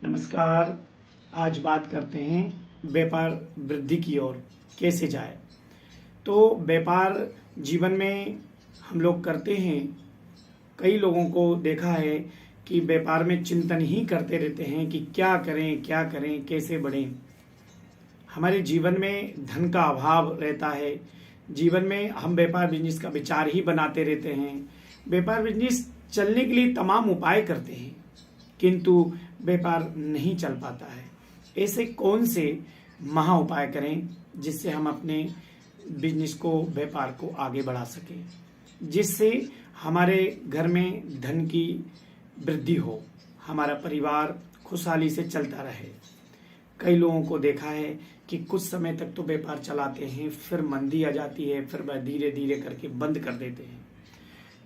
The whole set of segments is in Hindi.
नमस्कार। आज बात करते हैं व्यापार वृद्धि की ओर कैसे जाए। तो व्यापार जीवन में हम लोग करते हैं। कई लोगों को देखा है कि व्यापार में चिंतन ही करते रहते हैं कि क्या करें कैसे बढ़ें। हमारे जीवन में धन का अभाव रहता है। जीवन में हम व्यापार बिजनेस का विचार ही बनाते रहते हैं। व्यापार बिजनेस चलने के लिए तमाम उपाय करते हैं, किंतु व्यापार नहीं चल पाता है। ऐसे कौन से महा उपाय करें जिससे हम अपने बिजनेस को, व्यापार को आगे बढ़ा सकें, जिससे हमारे घर में धन की वृद्धि हो, हमारा परिवार खुशहाली से चलता रहे। कई लोगों को देखा है कि कुछ समय तक तो व्यापार चलाते हैं, फिर मंदी आ जाती है, फिर वह धीरे धीरे करके बंद कर देते हैं।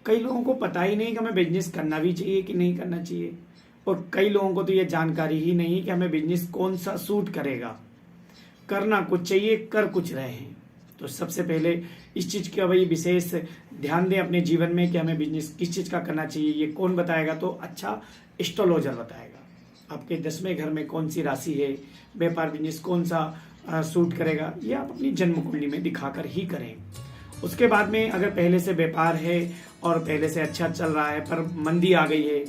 कई लोगों को पता ही नहीं कि हमें बिजनेस करना भी चाहिए कि नहीं करना चाहिए, और कई लोगों को तो ये जानकारी ही नहीं कि हमें बिजनेस कौन सा सूट करेगा। करना कुछ चाहिए, कर कुछ रहे हैं। तो सबसे पहले इस चीज का भाई विशेष ध्यान दें अपने जीवन में कि हमें बिजनेस किस चीज का करना चाहिए। ये कौन बताएगा? तो अच्छा एस्ट्रोलॉजर बताएगा। आपके 10वें घर में कौन सी राशि है, व्यापार बिजनेस कौन सा सूट करेगा, ये आप अपनी जन्म कुंडली में दिखाकर ही करें। उसके बाद में अगर पहले से व्यापार है और पहले से अच्छा चल रहा है, पर मंदी आ गई है,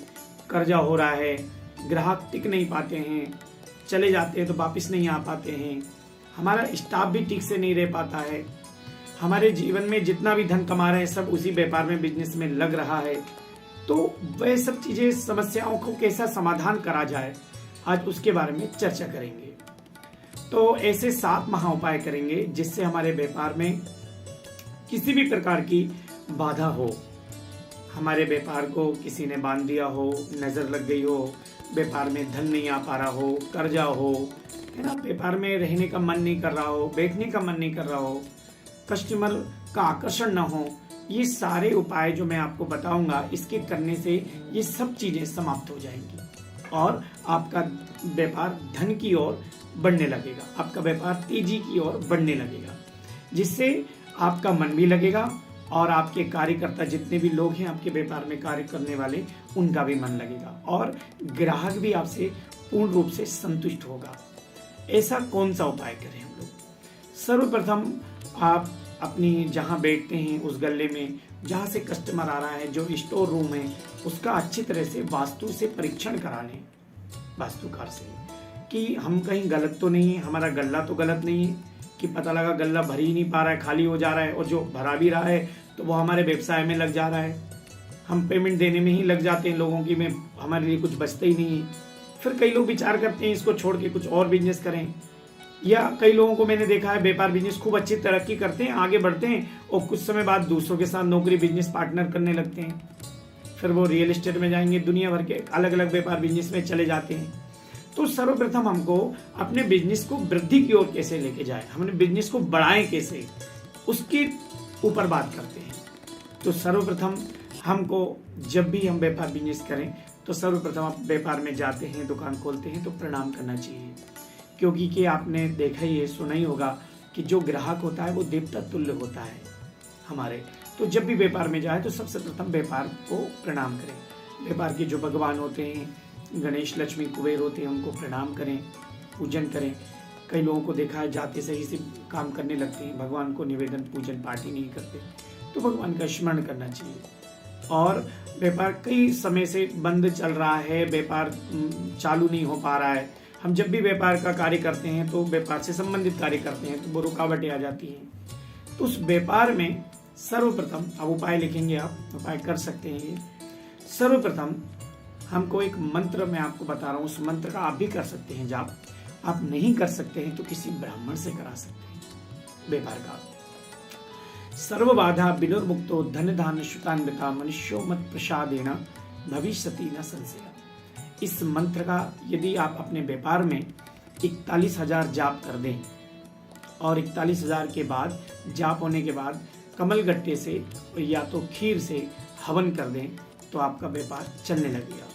कर्जा हो रहा है, ग्राहक टिक नहीं पाते हैं, चले जाते हैं तो वापस नहीं आ पाते हैं, हमारा स्टाफ भी ठीक से नहीं रह पाता है, हमारे जीवन में जितना भी धन कमा रहे हैं सब उसी व्यापार में, बिजनेस में लग रहा है, तो वह सब चीजें, समस्याओं को कैसा समाधान करा जाए, आज उसके बारे में चर्चा करेंगे। तो ऐसे 7 महा उपाय करेंगे जिससे हमारे व्यापार में किसी भी प्रकार की बाधा हो, हमारे व्यापार को किसी ने बांध दिया हो, नजर लग गई हो, व्यापार में धन नहीं आ पा रहा हो, कर्जा हो, है ना, व्यापार में रहने का मन नहीं कर रहा हो, बैठने का मन नहीं कर रहा हो, कस्टमर का आकर्षण ना हो, ये सारे उपाय जो मैं आपको बताऊंगा, इसके करने से ये सब चीजें समाप्त हो जाएंगी और आपका व्यापार धन की ओर बढ़ने लगेगा, आपका व्यापार तेजी की ओर बढ़ने लगेगा, जिससे आपका मन भी लगेगा और आपके कार्यकर्ता जितने भी लोग हैं आपके व्यापार में कार्य करने वाले, उनका भी मन लगेगा और ग्राहक भी आपसे पूर्ण रूप से संतुष्ट होगा। ऐसा कौन सा उपाय करें हम लोग? सर्वप्रथम आप अपनी जहां बैठते हैं उस गल्ले में, जहां से कस्टमर आ रहा है, जो स्टोर रूम है, उसका अच्छी तरह से वास्तु से परीक्षण करा लें, वास्तुकार से, कि हम कहीं गलत तो नहीं है, हमारा गल्ला तो गलत नहीं है, कि पता लगा गल्ला भर ही नहीं पा रहा है, खाली हो जा रहा है, और जो भरा भी रहा है तो वो हमारे व्यवसाय में लग जा रहा है, हम पेमेंट देने में ही लग जाते हैं लोगों की, में हमारे लिए कुछ बचता ही नहीं है। फिर कई लोग विचार करते हैं इसको छोड़ के कुछ और बिजनेस करें, या कई लोगों को मैंने देखा है व्यापार बिजनेस खूब अच्छी तरक्की करते हैं, आगे बढ़ते हैं और कुछ समय बाद दूसरों के साथ नौकरी, बिजनेस पार्टनर करने लगते हैं, फिर वो रियल एस्टेट में जाएंगे, दुनिया भर के अलग अलग व्यापार बिजनेस में चले जाते हैं। तो सर्वप्रथम हमको अपने बिजनेस को वृद्धि की ओर कैसे लेके जाए, हमने बिजनेस को बढ़ाएं कैसे, उसके ऊपर बात करते हैं। तो सर्वप्रथम हमको जब भी हम व्यापार बिजनेस करें तो सर्वप्रथम आप व्यापार में जाते हैं, दुकान खोलते हैं तो प्रणाम करना चाहिए, क्योंकि कि आपने देखा ही है, सुना ही होगा कि जो ग्राहक होता है वो देवता तुल्य होता है हमारे। तो जब भी व्यापार में जाए तो सबसे प्रथम व्यापार को प्रणाम करें। व्यापार के जो भगवान होते हैं, गणेश, लक्ष्मी, कुबेर होते हैं, उनको प्रणाम करें, पूजन करें। कई लोगों को देखा है जाते सही से काम करने लगते हैं, भगवान को निवेदन, पूजन, पाठ ही नहीं करते, तो भगवान का स्मरण करना चाहिए। और व्यापार कई समय से बंद चल रहा है, व्यापार चालू नहीं हो पा रहा है, हम जब भी व्यापार का कार्य करते हैं तो व्यापार से संबंधित कार्य करते हैं तो वो रुकावटें आ जाती हैं। तो उस व्यापार में सर्वप्रथम, अब उपाय लिखेंगे, आप उपाय कर सकते हैं ये। सर्वप्रथम हमको एक मंत्र मैं आपको बता रहा हूँ, उस मंत्र का आप भी कर सकते हैं जाप। आप नहीं कर सकते हैं तो किसी ब्राह्मण से करा सकते हैं व्यापार का। सर्व बाधा विनुर्मुक्तो धन धान्य शुतान्विता मनुष्यो मत प्रसादेन भविष्यति न संशय। इस मंत्र का यदि आप अपने व्यापार में 41,000 जाप कर दें और 41,000 के बाद, जाप होने के बाद कमल गट्टे से या तो खीर से हवन कर दें तो आपका व्यापार चलने लगेगा।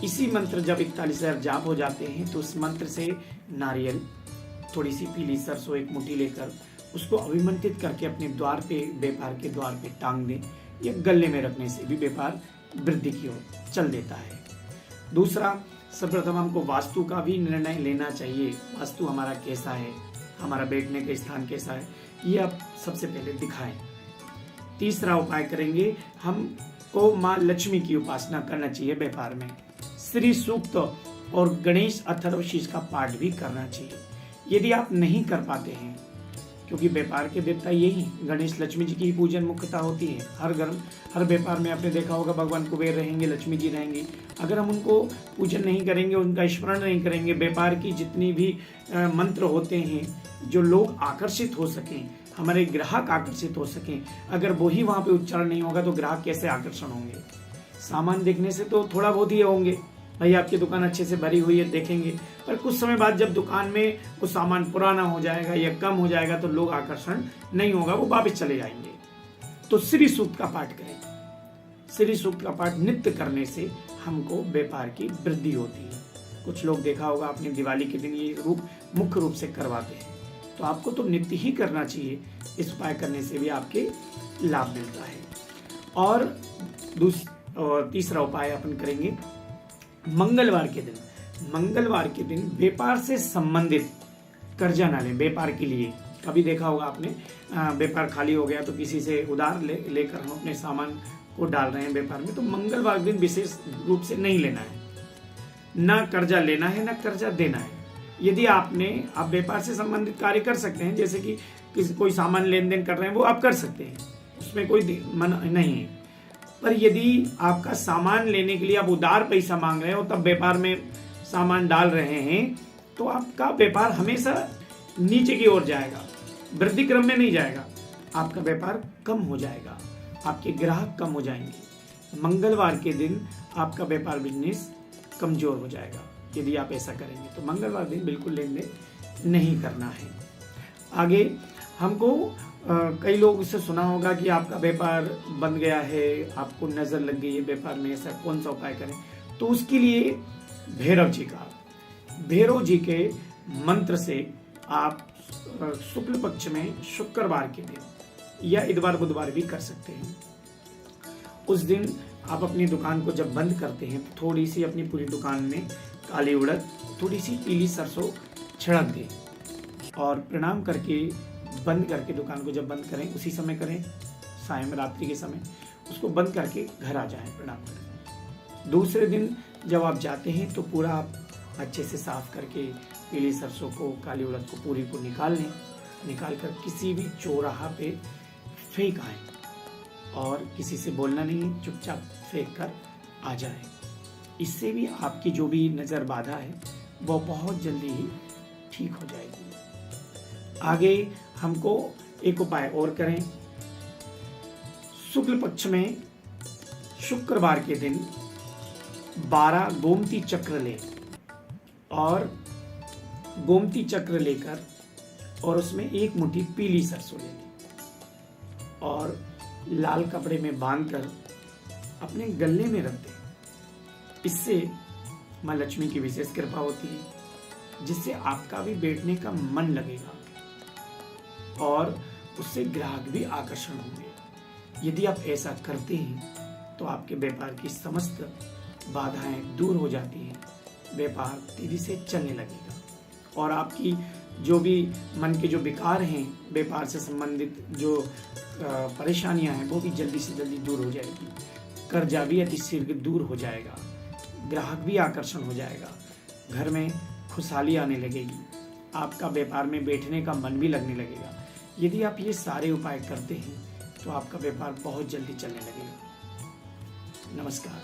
इसी मंत्र जब 41,000 जाप हो जाते हैं तो उस मंत्र से नारियल, थोड़ी सी पीली सरसों एक मुट्ठी लेकर उसको अभिमंत्रित करके अपने द्वार पे, व्यापार के द्वार पे टांग दें, या गले में रखने से भी व्यापार वृद्धि की ओर चल देता है। दूसरा, सर्वप्रथम हमको वास्तु का भी निर्णय लेना चाहिए। वास्तु हमारा कैसा है, हमारा बैठने का स्थान कैसा है, ये आप सबसे पहले दिखाएं। तीसरा उपाय करेंगे, हमको माँ लक्ष्मी की उपासना करना चाहिए। व्यापार में श्री सूक्त और गणेश अथर्वशीष का पाठ भी करना चाहिए। यदि आप नहीं कर पाते हैं, क्योंकि व्यापार के देवता यही गणेश लक्ष्मी जी की ही पूजन मुख्यता होती है। हर घर हर व्यापार में आपने देखा होगा भगवान कुबेर रहेंगे, लक्ष्मी जी रहेंगी। अगर हम उनको पूजन नहीं करेंगे, उनका स्मरण नहीं करेंगे, व्यापार की जितनी भी मंत्र होते हैं जो लोग आकर्षित हो सकें, हमारे ग्राहक आकर्षित हो सकें, अगर वही वहाँ पे उच्चारण नहीं होगा तो ग्राहक कैसे आकर्षण होंगे। सामान देखने से तो थोड़ा बहुत ही होंगे, भाई आपकी दुकान अच्छे से भरी हुई है देखेंगे, पर कुछ समय बाद जब दुकान में वो सामान पुराना हो जाएगा या कम हो जाएगा तो लोग आकर्षण नहीं होगा, वो वापस चले जाएंगे। तो श्री सूक्त का पाठ करें। श्री सूक्त का पाठ नित्य करने से हमको व्यापार की वृद्धि होती है। कुछ लोग देखा होगा आपने दिवाली के दिन ये रूप मुख्य रूप से करवाते हैं, तो आपको तो नित्य ही करना चाहिए। इस उपाय करने से भी आपके लाभ मिलता है। और तीसरा उपाय अपन करेंगे मंगलवार के दिन। मंगलवार के दिन व्यापार से संबंधित कर्जा ना लें। व्यापार के लिए कभी देखा होगा आपने, व्यापार खाली हो गया तो किसी से उधार लेकर हम अपने सामान को डाल रहे हैं व्यापार में, तो मंगलवार के दिन विशेष रूप से नहीं लेना है। ना कर्जा लेना है ना कर्जा देना है। यदि आप व्यापार से संबंधित कार्य कर सकते हैं, जैसे कि कोई सामान लेन देन कर रहे हैं, वो आप कर सकते हैं, उसमें कोई मन नहीं है। पर यदि आपका सामान लेने के लिए आप उधार पैसा मांग रहे हो, तब व्यापार में सामान डाल रहे हैं, तो आपका व्यापार हमेशा नीचे की ओर जाएगा, वृद्धि क्रम में नहीं जाएगा। आपका व्यापार कम हो जाएगा, आपके ग्राहक कम हो जाएंगे। मंगलवार के दिन आपका व्यापार बिजनेस कमजोर हो जाएगा यदि आप ऐसा करेंगे। तो मंगलवार दिन बिल्कुल लेन देन नहीं करना है। आगे हमको कई लोग इससे सुना होगा कि आपका व्यापार बंद गया है, आपको नजर लग गई है व्यापार में, ऐसा कौन सा उपाय करें। तो उसके लिए भैरव जी के मंत्र से आप शुक्ल पक्ष में शुक्रवार के दिन या इतवार बुधवार भी कर सकते हैं। उस दिन आप अपनी दुकान को जब बंद करते हैं तो थोड़ी सी अपनी पूरी दुकान में काली उड़द, थोड़ी सी पीली सरसों छिड़क दें और प्रणाम करके बंद करके दुकान को जब बंद करें उसी समय करें, सायं रात्रि के समय उसको बंद करके घर आ जाएं प्रणाम करें। दूसरे दिन जब आप जाते हैं तो पूरा आप अच्छे से साफ करके पीली सरसों को, काली उड़द को पूरी को निकाल लें। निकाल कर किसी भी चौराहा पे फेंक आए और किसी से बोलना नहीं है, चुपचाप फेंक कर आ जाए। इससे भी आपकी जो भी नज़र बाधा है वो बहुत जल्दी ही ठीक हो जाएगी। आगे हमको एक उपाय और करें। शुक्ल पक्ष में शुक्रवार के दिन 12 गोमती चक्र लें और गोमती चक्र लेकर और उसमें एक मुट्ठी पीली सरसों ले लें और लाल कपड़े में बांधकर अपने गले में रख दें। इससे माँ लक्ष्मी की विशेष कृपा होती है, जिससे आपका भी बैठने का मन लगेगा और उससे ग्राहक भी आकर्षण होंगे। यदि आप ऐसा करते हैं तो आपके व्यापार की समस्त बाधाएं दूर हो जाती हैं, व्यापार तेजी से चलने लगेगा और आपकी जो भी मन के जो विकार हैं, व्यापार से संबंधित जो परेशानियां हैं, वो भी जल्दी से जल्दी दूर हो जाएगी। कर्जा भी अतिशीघ्र दूर हो जाएगा, ग्राहक भी आकर्षण हो जाएगा, घर में खुशहाली आने लगेगी, आपका व्यापार में बैठने का मन भी लगने लगेगा। यदि आप ये सारे उपाय करते हैं तो आपका व्यापार बहुत जल्दी चलने लगेगा। नमस्कार।